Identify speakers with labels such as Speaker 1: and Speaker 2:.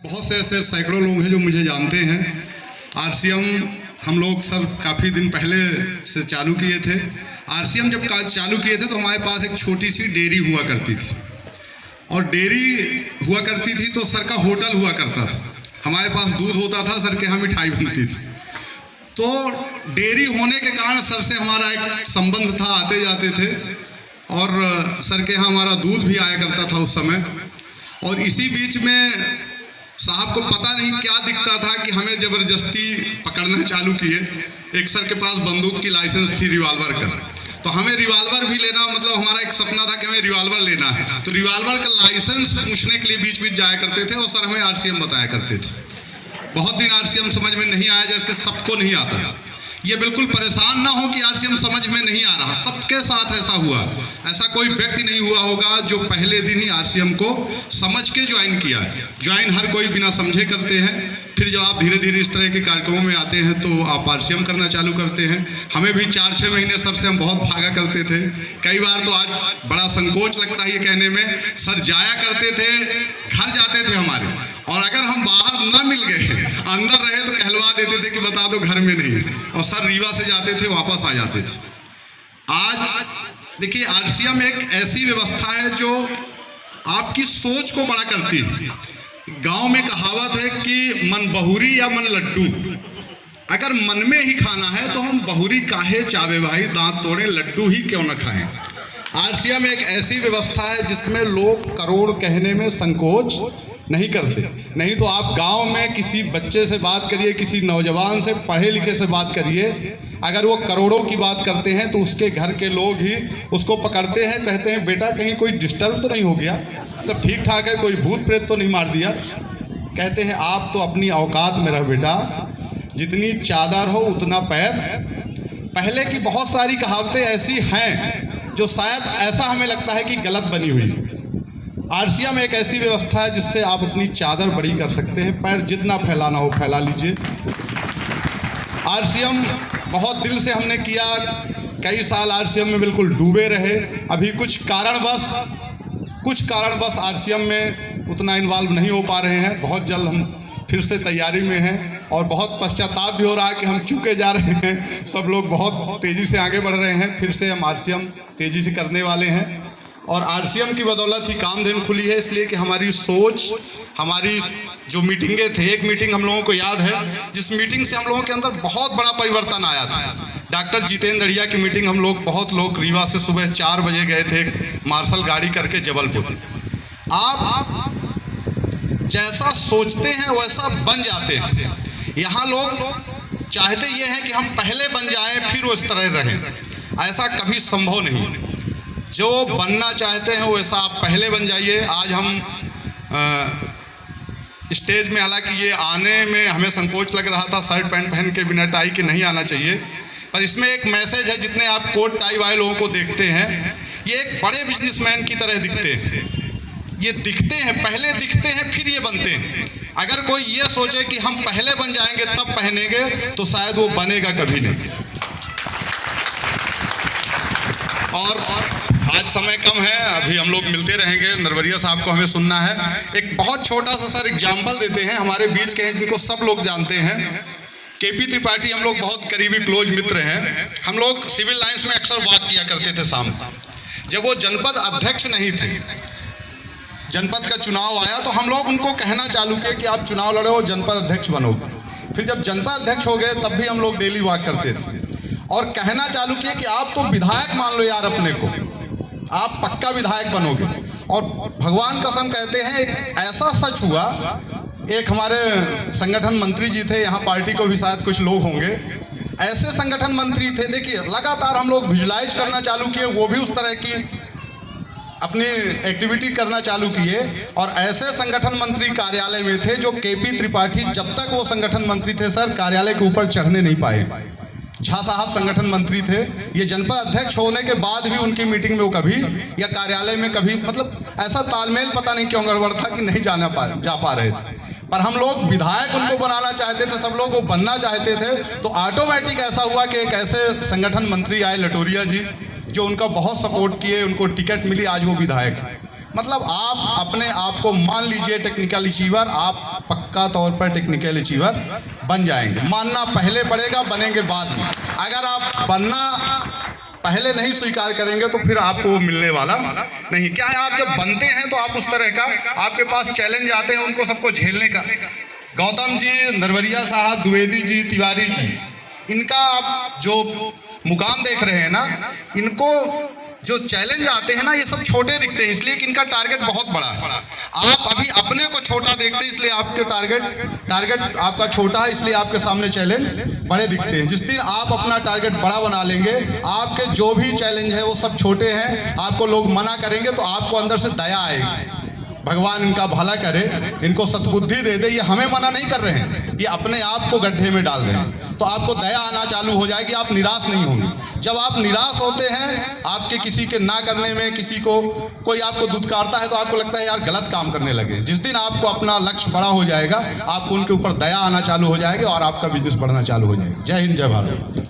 Speaker 1: बहुत से ऐसे सैकड़ों लोग हैं जो मुझे जानते हैं। आरसीएम हम लोग सर काफ़ी दिन पहले से चालू किए थे। आरसीएम जब चालू किए थे तो हमारे पास एक छोटी सी डेयरी हुआ करती थी, और डेयरी हुआ करती थी तो सर का होटल हुआ करता था। हमारे पास दूध होता था, सर के यहाँ मिठाई बनती थी। तो डेयरी होने के कारण सर से हमारा एक संबंध था, आते जाते थे, और सर के यहाँ हमारा दूध भी आया करता था उस समय। और इसी बीच में साहब को पता नहीं क्या दिखता था कि हमें ज़बरदस्ती पकड़ना चालू किए। एक सर के पास बंदूक की लाइसेंस थी रिवाल्वर का, तो हमें रिवाल्वर भी लेना, मतलब हमारा एक सपना था कि हमें रिवाल्वर लेना है। तो रिवाल्वर का लाइसेंस पूछने के लिए बीच बीच जाया करते थे, और सर हमें आरसीएम बताया करते थे। बहुत दिन आरसीएम समझ में नहीं आया, जैसे सबको नहीं आता। ये बिल्कुल परेशान ना हो कि आरसीएम समझ में नहीं आ रहा, सबके साथ ऐसा हुआ। ऐसा कोई व्यक्ति नहीं हुआ होगा जो पहले दिन ही आरसीएम को समझ के ज्वाइन किया। ज्वाइन हर कोई बिना समझे करते हैं, फिर जब आप धीरे धीरे इस तरह के कार्यक्रमों में आते हैं तो आप आरसीएम करना चालू करते हैं। हमें भी 4-6 महीने सर से हम बहुत भागा करते थे। कई बार तो आज बड़ा संकोच लगता है ये कहने में, सर जाया करते थे, घर जाते थे हमारे, और अगर हम बाहर ना मिल गए, अंदर रहे तो कहलवा देते थे कि बता दो घर में नहीं, और सर रीवा से जाते थे, वापस आ जाते थे। आज देखिए, आरसीएम एक ऐसी व्यवस्था है जो आपकी सोच को बड़ा करती है। गांव में कहावत है कि मन बहुरी या मन लड्डू। अगर मन में ही खाना है तो हम बहुरी काहे चावे भाई, दांत तोड़े, लड्डू ही क्यों न खाएं। आरसीएम एक ऐसी व्यवस्था है जिसमें लोग करोड़ कहने में संकोच नहीं करते। नहीं तो आप गांव में किसी बच्चे से बात करिए, किसी नौजवान से, पढ़े लिखे से बात करिए, अगर वो करोड़ों की बात करते हैं तो उसके घर के लोग ही उसको पकड़ते हैं, कहते हैं बेटा कहीं कोई डिस्टर्ब तो नहीं हो गया, मतलब ठीक ठाक है, कोई भूत प्रेत तो नहीं मार दिया। कहते हैं आप तो अपनी औकात में रहो बेटा, जितनी चादर हो उतना पैर। पहले की बहुत सारी कहावतें ऐसी हैं जो शायद ऐसा हमें लगता है कि गलत बनी हुई। आरसीएम एक ऐसी व्यवस्था है जिससे आप अपनी चादर बड़ी कर सकते हैं, पैर जितना फैलाना हो फैला लीजिए। आरसीएम बहुत दिल से हमने किया, कई साल आरसीएम में बिल्कुल डूबे रहे। अभी कुछ कारणवश आरसीएम में उतना इन्वॉल्व नहीं हो पा रहे हैं। बहुत जल्द हम फिर से तैयारी में हैं, और बहुत पश्चाताप भी हो रहा है कि हम चूके जा रहे हैं। सब लोग बहुत तेज़ी से आगे बढ़ रहे हैं, फिर से हम आरसीएम तेज़ी से करने वाले हैं। और आरसीएम की बदौलत ही कामधेनु खुली है, इसलिए कि हमारी सोच, हमारी जो मीटिंगें थे, एक मीटिंग हम लोगों को याद है जिस मीटिंग से हम लोगों के अंदर बहुत बड़ा परिवर्तन आया था। डॉक्टर जितेंद्र दढ़िया की मीटिंग हम लोग, बहुत लोग रीवा से सुबह 4 बजे गए थे मार्शल गाड़ी करके जबलपुर। आप जैसा सोचते हैं वैसा बन जाते हैं। यहाँ लोग चाहते ये हैं कि हम पहले बन जाएं फिर वो इस तरह रहें। ऐसा कभी संभव नहीं। जो बनना चाहते हैं वैसा आप पहले बन जाइए। आज हम स्टेज में, हालांकि ये आने में हमें संकोच लग रहा था, शर्ट पैंट पहन के बिना टाई के नहीं आना चाहिए, पर इसमें एक मैसेज है। जितने आप कोट टाई वाले लोगों को देखते हैं, ये एक बड़े बिजनेसमैन की तरह दिखते हैं। ये दिखते हैं, पहले दिखते हैं फिर ये बनते हैं। अगर कोई ये सोचे कि हम पहले बन जाएंगे तब पहनेंगे, तो शायद वो बनेगा कभी नहीं। और आज समय कम है, अभी हम लोग मिलते रहेंगे। नरवरिया साहब को हमें सुनना है। एक बहुत छोटा सा सर एग्जाम्पल देते हैं, हमारे बीच के हैं जिनको सब लोग जानते हैं, केपी त्रिपाठी। हम लोग बहुत करीबी क्लोज मित्र हैं। हम लोग सिविल लाइंस में अक्सर वॉक किया करते थे शाम को। जब वो जनपद अध्यक्ष नहीं थे, जनपद का चुनाव आया, तो हम लोग उनको कहना चालू किए कि आप चुनाव लड़ो, जनपद अध्यक्ष बनोगे। फिर जब जनपद अध्यक्ष हो गए तब भी हम लोग डेली वॉक करते थे, और कहना चालू किए कि आप तो विधायक मान लो यार अपने को, आप पक्का विधायक बनोगे। और भगवान कसम कहते हैं, एक ऐसा सच हुआ। एक हमारे संगठन मंत्री जी थे, यहाँ पार्टी को भी शायद कुछ लोग होंगे, ऐसे संगठन मंत्री थे। देखिए, लगातार हम लोग विजुलाइज करना चालू किए, वो भी उस तरह की अपनी एक्टिविटी करना चालू किए। और ऐसे संगठन मंत्री कार्यालय में थे जो केपी त्रिपाठी, जब तक वो संगठन मंत्री थे सर, कार्यालय के ऊपर चढ़ने नहीं पाए। झा साहब संगठन मंत्री थे, ये जनपद अध्यक्ष होने के बाद भी उनकी मीटिंग में वो कभी, या कार्यालय में कभी, मतलब ऐसा तालमेल पता नहीं क्यों गड़बड़ था कि नहीं जा पा रहे थे। पर हम लोग विधायक उनको बनाना चाहते थे, सब लोग वो बनना चाहते थे। तो ऑटोमेटिक ऐसा हुआ कि एक ऐसे संगठन मंत्री आए, लटोरिया जी, जो उनका बहुत सपोर्ट किए, उनको टिकट मिली, आज वो विधायक है। मतलब आप अपने आप को मान लीजिए टेक्निकल अचीवर, आप पक्का तौर पर टेक्निकल अचीवर बन जाएंगे। मानना पहले पड़ेगा, बनेंगे बाद में। अगर आप बनना पहले नहीं स्वीकार करेंगे तो फिर आपको वो मिलने वाला नहीं। क्या है, आप जब बनते हैं तो आप उस तरह का आपके पास चैलेंज आते हैं, उनको सबको झेलने का। गौतम जी, नरवरिया साहब, द्विवेदी जी, तिवारी जी, इनका आप जो मुकाम देख रहे हैं ना, इनको जो चैलेंज आते हैं ना, ये सब छोटे दिखते हैं इसलिए कि इनका टारगेट बहुत बड़ा है। आप अभी अपने को छोटा देखते हैं इसलिए आपके टारगेट आपका छोटा है, इसलिए आपके सामने चैलेंज बड़े दिखते हैं। जिस दिन आप अपना टारगेट बड़ा बना लेंगे, आपके जो भी चैलेंज है वो सब छोटे हैं, आपको लोग मना करेंगे तो आपको अंदर से दया आएगी। भगवान इनका भला करे, इनको सद्बुद्धि दे दे। ये हमें मना नहीं कर रहे हैं, ये अपने आप को गड्ढे में डाल रहे हैं। तो आपको दया आना चालू हो जाएगी, आप निराश नहीं होंगे। जब आप निराश होते हैं आपके किसी के ना करने में, किसी को कोई आपको दुत्कारता है तो आपको लगता है यार गलत काम करने लगे। जिस दिन आपको अपना लक्ष्य बड़ा हो जाएगा, आपको उनके ऊपर दया आना चालू हो जाएगी और आपका बिजनेस बढ़ना चालू हो जाएगा। जय हिंद, जय भारत।